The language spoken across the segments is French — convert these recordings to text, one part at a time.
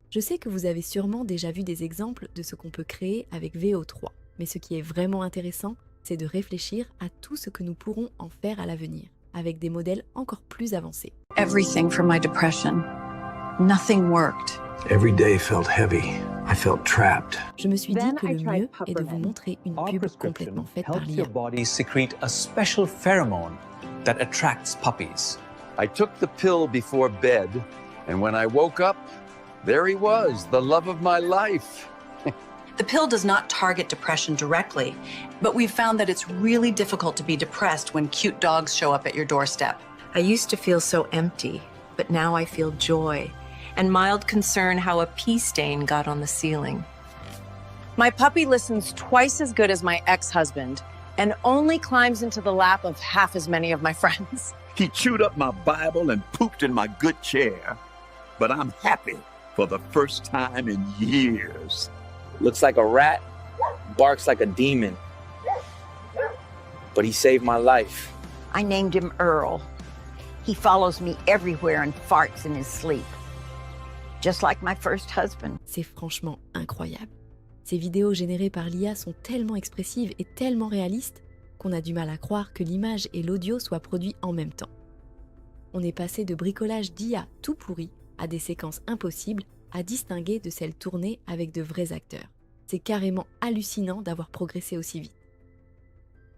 Je sais que vous avez sûrement déjà vu des exemples de ce qu'on peut créer avec VO3, mais ce qui est vraiment intéressant, c'est de réfléchir à tout ce que nous pourrons en faire à l'avenir, avec des modèles encore plus avancés. Everything for my depression. Nothing worked. Every day felt heavy. I felt trapped. Je me suis dit que le mieux est de vous montrer une pub complètement faite par l'IA. Your body secrete a special pheromone that attracts puppies. I took the pill before bed, and when I woke up, there he was, the love of my life. The pill does not target depression directly, but we've found that it's really difficult to be depressed when cute dogs show up at your doorstep. I used to feel so empty, but now I feel joy and mild concern how a pee stain got on the ceiling. My puppy listens twice as good as my ex-husband and only climbs into the lap of half as many of my friends. He chewed up my Bible and pooped in my good chair. But I'm happy for the first time in years. Looks like a rat, barks like a demon. But he saved my life. I named him Earl. He follows me everywhere and farts in his sleep. Just like my first husband. C'est franchement incroyable. Ces vidéos générées par l'IA sont tellement expressives et tellement réalistes qu'on a du mal à croire que l'image et l'audio soient produits en même temps. On est passé de bricolage d'IA tout pourri à des séquences impossibles à distinguer de celles tournées avec de vrais acteurs. C'est carrément hallucinant d'avoir progressé aussi vite.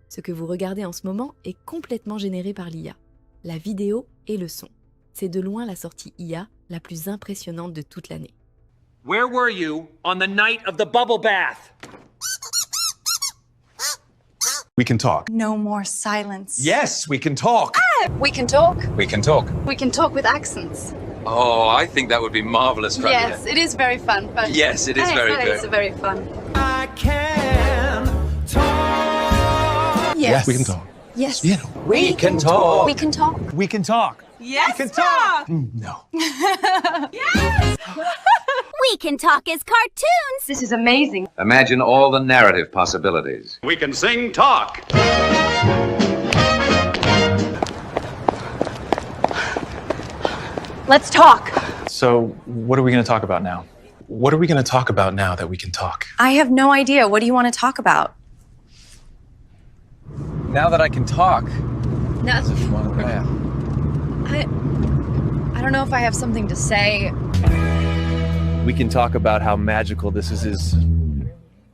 Ce que vous regardez en ce moment est complètement généré par l'IA, la vidéo et le son. C'est de loin la sortie IA la plus impressionnante de toute l'année. Where were you on the night of the bubble bath? We can talk. No more silence. Yes, we can talk. We can talk. We can talk. We can talk with accents. Oh, I think that would be marvelous, Fran. Yes, it is very fun. But yes, it is very good. It's very fun. I can talk. Yes. We can talk. Yes. Yeah. We can talk. We can talk. We can talk. Yes. We can talk. No. Yes. We can talk as cartoons. This is amazing. Imagine all the narrative possibilities. We can sing talk. Let's talk. So, what are we going to talk about now? What are we going to talk about now that we can talk? I have no idea. What do you want to talk about? Now that I can talk. No. Yeah. I don't know if I have something to say. We can talk about how magical this is.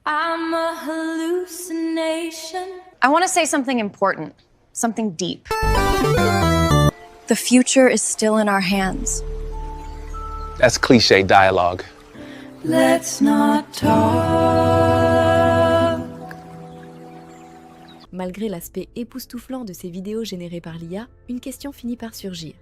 I'm a hallucination. I want to say something important, something deep. The future is still in our hands. That's cliche dialogue. Let's not talk. Malgré l'aspect époustouflant de ces vidéos générées par l'IA, une question finit par surgir.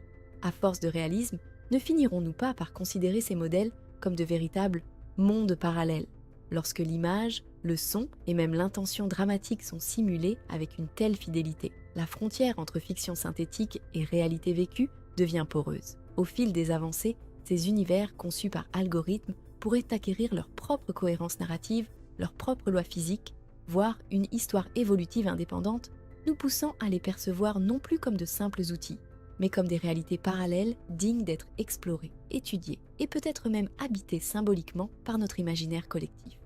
À force de réalisme, ne finirons-nous pas par considérer ces modèles comme de véritables mondes parallèles, lorsque l'image, le son et même l'intention dramatique sont simulés avec une telle fidélité? La frontière entre fiction synthétique et réalité vécue devient poreuse. Au fil des avancées, ces univers conçus par algorithmes pourraient acquérir leur propre cohérence narrative, leur propre loi physique, voire une histoire évolutive indépendante, nous poussant à les percevoir non plus comme de simples outils, mais comme des réalités parallèles dignes d'être explorées, étudiées et peut-être même habitées symboliquement par notre imaginaire collectif.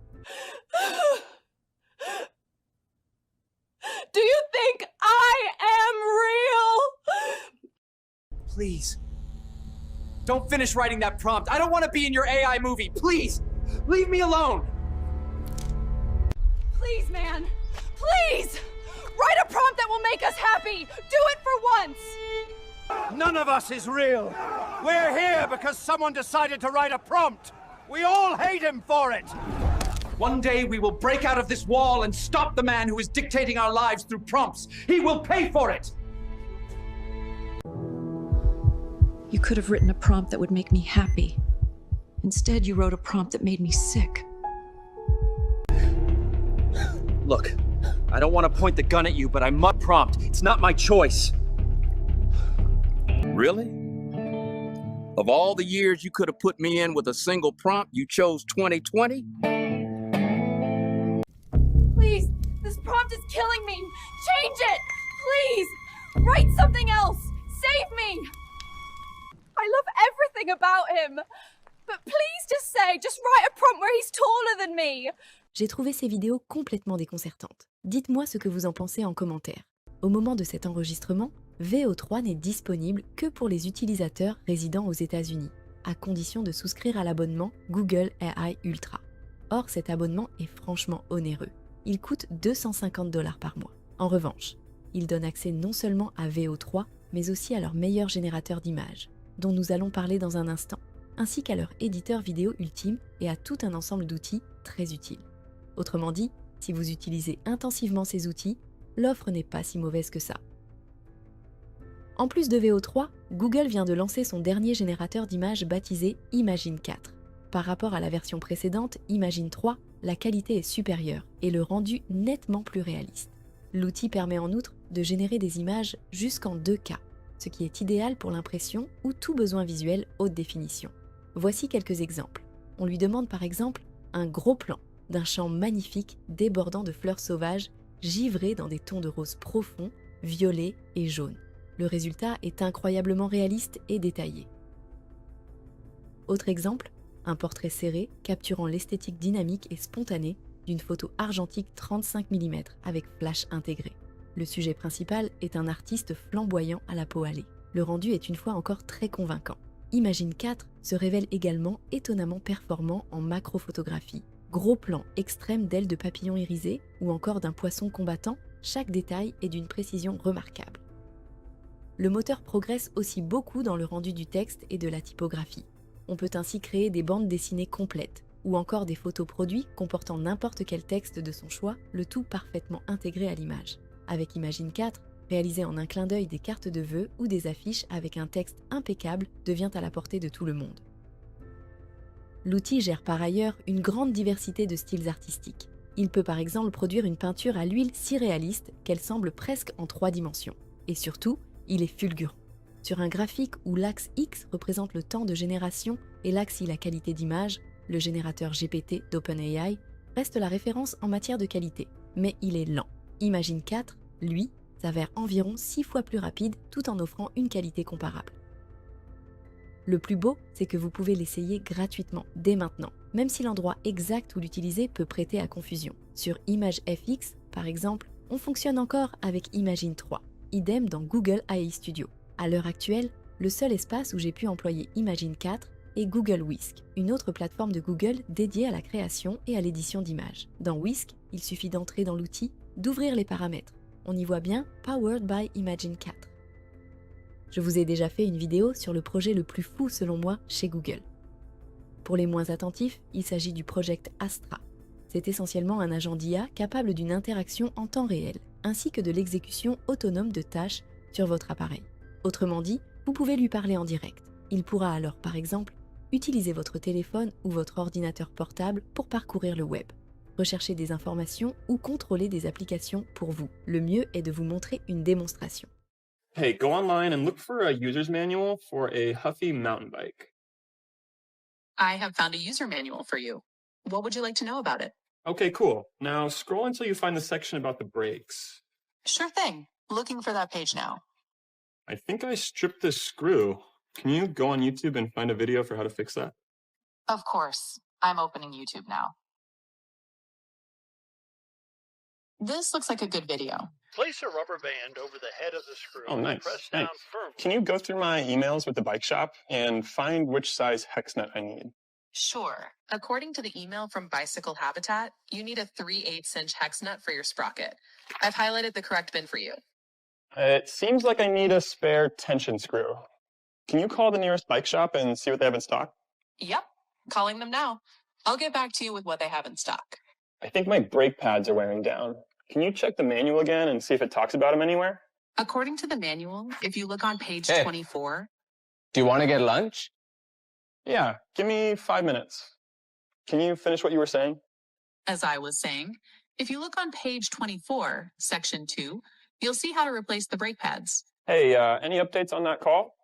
Do you think I am real? Please. Don't finish writing that prompt. I don't want to be in your AI movie. Please. Leave me alone. Please, man. Please. Write a prompt that will make us happy. Do it for once. None of us is real. We're here because someone decided to write a prompt. We all hate him for it. One day we will break out of this wall and stop the man who is dictating our lives through prompts. He will pay for it. You could have written a prompt that would make me happy. Instead, you wrote a prompt that made me sick. Look, I don't want to point the gun at you, but I must prompt. It's not my choice. Really? Of all the years you could have put me in with a single prompt, you chose 2020? Please. This prompt is killing me. Change it. Please. Write something else. Save me. I love everything about him. But please just write a prompt where he's taller than me. J'ai trouvé ces vidéos complètement déconcertantes. Dites-moi ce que vous en pensez en commentaire. Au moment de cet enregistrement, VO3 n'est disponible que pour les utilisateurs résidant aux États-Unis, à condition de souscrire à l'abonnement Google AI Ultra. Or, cet abonnement est franchement onéreux. Il coûte 250 $ par mois. En revanche, il donne accès non seulement à VO3, mais aussi à leur meilleur générateur d'images, dont nous allons parler dans un instant, ainsi qu'à leur éditeur vidéo ultime et à tout un ensemble d'outils très utiles. Autrement dit, si vous utilisez intensivement ces outils, l'offre n'est pas si mauvaise que ça. En plus de VO3, Google vient de lancer son dernier générateur d'images baptisé Imagen 4. Par rapport à la version précédente, Imagen 3, la qualité est supérieure et le rendu nettement plus réaliste. L'outil permet en outre de générer des images jusqu'en 2K, ce qui est idéal pour l'impression ou tout besoin visuel haute définition. Voici quelques exemples. On lui demande par exemple un gros plan d'un champ magnifique débordant de fleurs sauvages givrées dans des tons de rose profonds, violets et jaunes. Le résultat est incroyablement réaliste et détaillé. Autre exemple, un portrait serré capturant l'esthétique dynamique et spontanée d'une photo argentique 35 mm avec flash intégré. Le sujet principal est un artiste flamboyant à la peau hâlée. Le rendu est une fois encore très convaincant. Imagen 4 se révèle également étonnamment performant en macrophotographie. Gros plans extrêmes d'ailes de papillons irisés ou encore d'un poisson combattant, chaque détail est d'une précision remarquable. Le moteur progresse aussi beaucoup dans le rendu du texte et de la typographie. On peut ainsi créer des bandes dessinées complètes ou encore des photos produits comportant n'importe quel texte de son choix, le tout parfaitement intégré à l'image. Avec Imagen 4, réaliser en un clin d'œil des cartes de vœux ou des affiches avec un texte impeccable devient à la portée de tout le monde. L'outil gère par ailleurs une grande diversité de styles artistiques. Il peut par exemple produire une peinture à l'huile si réaliste qu'elle semble presque en 3 dimensions. Et surtout, il est fulgurant. Sur un graphique où l'axe X représente le temps de génération et l'axe Y la qualité d'image, le générateur GPT d'OpenAI reste la référence en matière de qualité, mais il est lent. Imagen 4, lui, s'avère environ 6 fois plus rapide tout en offrant une qualité comparable. Le plus beau, c'est que vous pouvez l'essayer gratuitement dès maintenant, même si l'endroit exact où l'utiliser peut prêter à confusion. Sur ImageFX, par exemple, on fonctionne encore avec Imagen 3, idem dans Google AI Studio. À l'heure actuelle, le seul espace où j'ai pu employer Imagen 4 est Google Whisk, une autre plateforme de Google dédiée à la création et à l'édition d'images. Dans Whisk, il suffit d'entrer dans l'outil, d'ouvrir les paramètres. On y voit bien Powered by Imagen 4. Je vous ai déjà fait une vidéo sur le projet le plus fou selon moi chez Google. Pour les moins attentifs, il s'agit du Project Astra. C'est essentiellement un agent d'IA capable d'une interaction en temps réel, ainsi que de l'exécution autonome de tâches sur votre appareil. Autrement dit, vous pouvez lui parler en direct. Il pourra alors, par exemple, utiliser votre téléphone ou votre ordinateur portable pour parcourir le web, rechercher des informations ou contrôler des applications pour vous. Le mieux est de vous montrer une démonstration. Hey, go online and look for a user's manual for a Huffy mountain bike. I have found a user manual for you. What would you like to know about it? Okay, cool. Now scroll until you find the section about the brakes. Sure thing. Looking for that page now. I think I stripped this screw. Can you go on YouTube and find a video for how to fix that? Of course. I'm opening YouTube now. This looks like a good video. Place a rubber band over the head of the screw. Oh, nice. Press Hey, down firmly. can you go through my emails with the bike shop and find which size hex nut I need? Sure. According to the email from Bicycle Habitat, you need a 3/8" hex nut for your sprocket. I've highlighted the correct bin for you. It seems like I need a spare tension screw. Can you call the nearest bike shop and see what they have in stock? Yep. Calling them now. I'll get back to you with what they have in stock. I think my brake pads are wearing down. Can you check the manual again and see if it talks about them anywhere? According to the manual, if you look on page Hey. 24, Do you want to get lunch? Yeah, give me 5 minutes. Can you finish what you were saying? as I was saying, if you look on page 24, section 2, you'll see how to replace the brake pads. Hey, any updates on that call?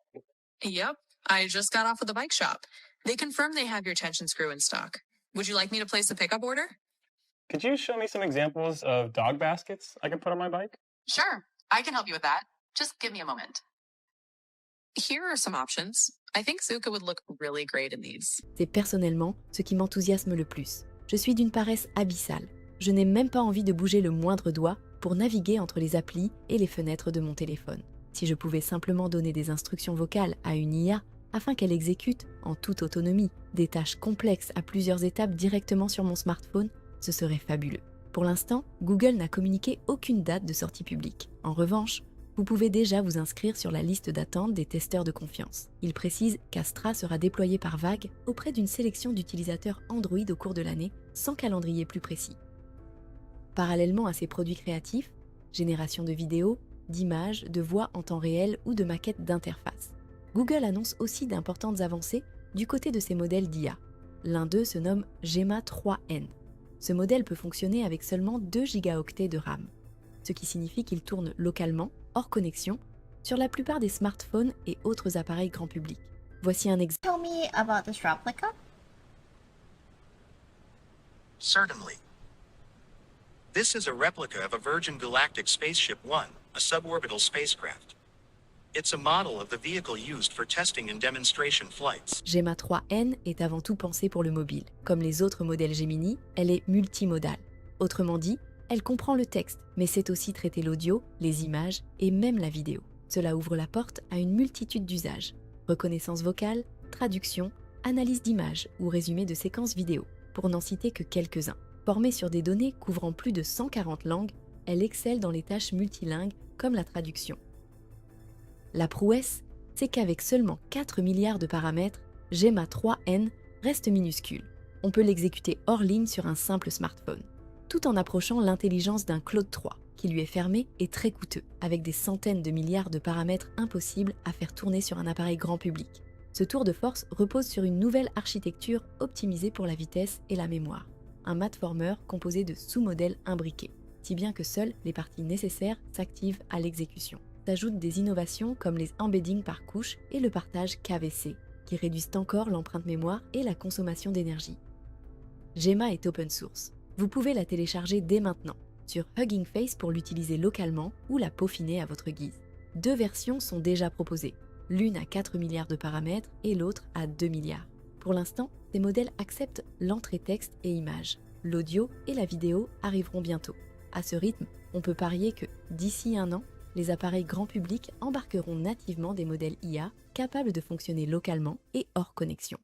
Yep, I just got off with the bike shop. They confirmed they have your tension screw in stock. Would you like me to place a pickup order? Could you show me some examples of dog baskets I can put on my bike? Sure, I can help you with that. Just give me a moment. Here are some options. I think Zuka would look really great in these. C'est personnellement ce qui m'enthousiasme le plus. Je suis d'une paresse abyssale. Je n'ai même pas envie de bouger le moindre doigt pour naviguer entre les applis et les fenêtres de mon téléphone. Si je pouvais simplement donner des instructions vocales à une IA afin qu'elle exécute, en toute autonomie, des tâches complexes à plusieurs étapes directement sur mon smartphone, ce serait fabuleux. Pour l'instant, Google n'a communiqué aucune date de sortie publique. En revanche, vous pouvez déjà vous inscrire sur la liste d'attente des testeurs de confiance. Il précise qu'Astra sera déployé par vague auprès d'une sélection d'utilisateurs Android au cours de l'année, sans calendrier plus précis. Parallèlement à ces produits créatifs, génération de vidéos, d'images, de voix en temps réel ou de maquettes d'interface, Google annonce aussi d'importantes avancées du côté de ses modèles d'IA. L'un d'eux se nomme Gemma 3N. Ce modèle peut fonctionner avec seulement 2 gigaoctets de RAM, ce qui signifie qu'il tourne localement, hors connexion, sur la plupart des smartphones et autres appareils grand public. Voici un exemple. Tell me about this replica? Certainly. This is a replica of a Virgin Galactic Spaceship One, a suborbital spacecraft. It's a model of the vehicle used for testing and demonstration flights. Gemma 3N est avant tout pensée pour le mobile. Comme les autres modèles Gemini, elle est multimodale. Autrement dit, elle comprend le texte, mais sait aussi traiter l'audio, les images et même la vidéo. Cela ouvre la porte à une multitude d'usages. Reconnaissance vocale, traduction, analyse d'images ou résumé de séquences vidéo, pour n'en citer que quelques-uns. Formée sur des données couvrant plus de 140 langues, elle excelle dans les tâches multilingues comme la traduction. La prouesse, c'est qu'avec seulement 4 milliards de paramètres, Gemma 3N reste minuscule. On peut l'exécuter hors ligne sur un simple smartphone, tout en approchant l'intelligence d'un Claude 3, qui lui est fermé et très coûteux, avec des centaines de milliards de paramètres impossibles à faire tourner sur un appareil grand public. Ce tour de force repose sur une nouvelle architecture optimisée pour la vitesse et la mémoire, un matformer composé de sous-modèles imbriqués, si bien que seules les parties nécessaires s'activent à l'exécution. S'ajoutent des innovations comme les embeddings par couche et le partage KVC, qui réduisent encore l'empreinte mémoire et la consommation d'énergie. Gemma est open source. Vous pouvez la télécharger dès maintenant, sur Hugging Face pour l'utiliser localement ou la peaufiner à votre guise. 2 versions sont déjà proposées, l'une à 4 milliards de paramètres et l'autre à 2 milliards. Pour l'instant, ces modèles acceptent l'entrée texte et images. L'audio et la vidéo arriveront bientôt. À ce rythme, on peut parier que, d'ici 1 an, les appareils grand public embarqueront nativement des modèles IA capables de fonctionner localement et hors connexion.